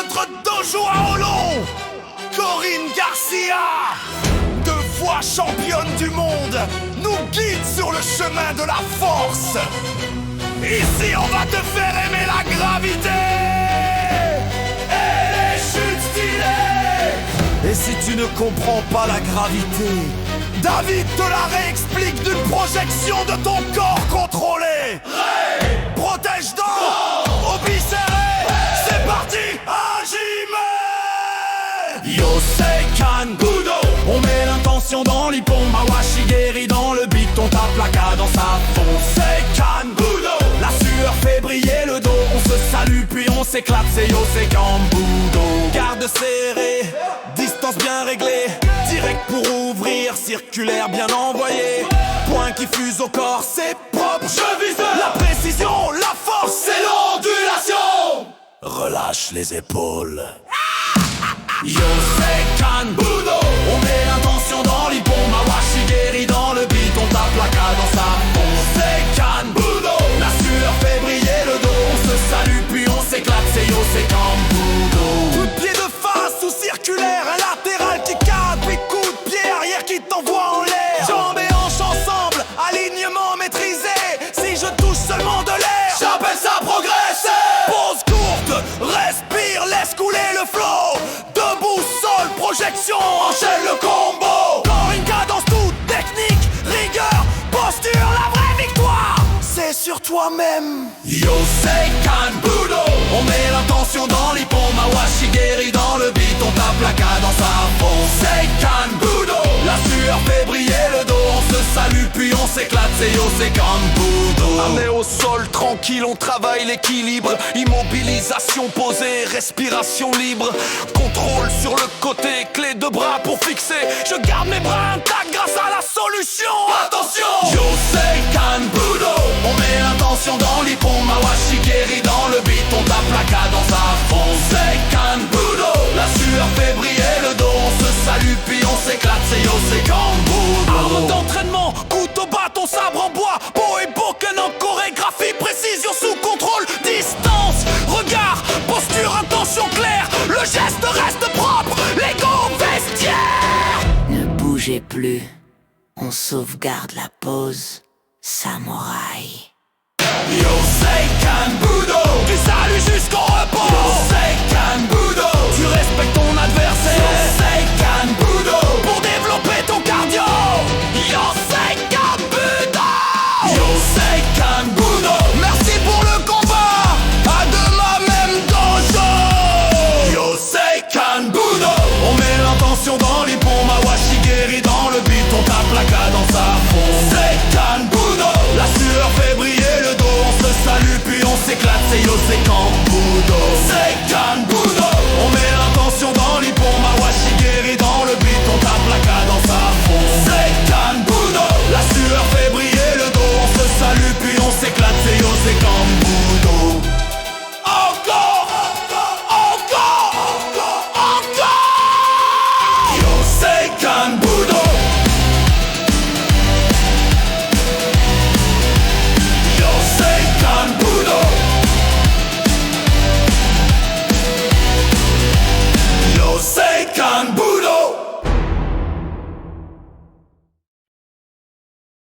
notre dojo à Olon, Corinne Garcia, 2 fois championne du monde, nous guide sur le chemin de la force. Ici on va te faire aimer la gravité et les chutes stylées. Et si tu ne comprends pas la gravité, David te la réexplique d'une projection de ton corps contrôlé. Protège donc, oublie serré, c'est parti, Hajime. Yosekan Budo, on met l'intention dans l'hippon, Mawashigeri dans le beat, on tape la K dans sa fond. Yosekan Budo, la sueur fait briller le dos, on se salue puis on s'éclate, c'est Yosekan Budo. Garde serrée, distance bien réglée, direct pour ouvrir, circulaire bien envoyé, point qui fuse au corps, c'est propre. Je vise la précision, la force, c'est l'ondulation. Relâche les épaules. Yosekan Budo, on met l'intention dans l'hippon, Mawashigeri dans le beat, on tape la cadence à fond. Yosekan Budo, la sueur fait briller le dos, on se salue puis on s'éclate, c'est Yosekan Budo. Coup de pied de face ou circulaire, un latéral qui cadre, puis coup de pied arrière qui t'envoie en l'air. Jambes et hanches ensemble, alignement maîtrisé, si je touche seulement de l'air, j'appelle ça progresser. Pause courte, respire, laisse couler le flow. Debout, sol, projection, enchaîne le combo. Encore une cadence toute technique, rigueur, posture, la vraie victoire, c'est sur toi-même. Yosekan Budo, on met l'intention dans l'hippon, Mawashigeri dans le beat, on tape la cadence à fond. Yosekan Budo, la sueur fait briller le dos, on se salue puis on s'éclate, c'est Yosekan Budo. Amené au sol, tranquille, on travaille l'équilibre, immobilisation posée, respiration libre, contrôle sur le côté, clé de bras pour fixer, je garde mes bras intacts grâce à la solution. Attention, Yosekan Budo, on met l'intention dans l'hippon, Mawashigeri dans le beat, on tape la cadence à fond. Yosekan Budo, la sueur fait briller le dos, on se salue puis on s'éclate, c'est Yosekan Budo. Arme d'entraînement, couteau, bâton, sabre en bois, beau et boken en chorégraphie, précision sous contrôle, distance, regard, posture, intention claire, le geste reste propre, l'ego vestiaire. Ne bougez plus, on sauvegarde la pose, samouraï.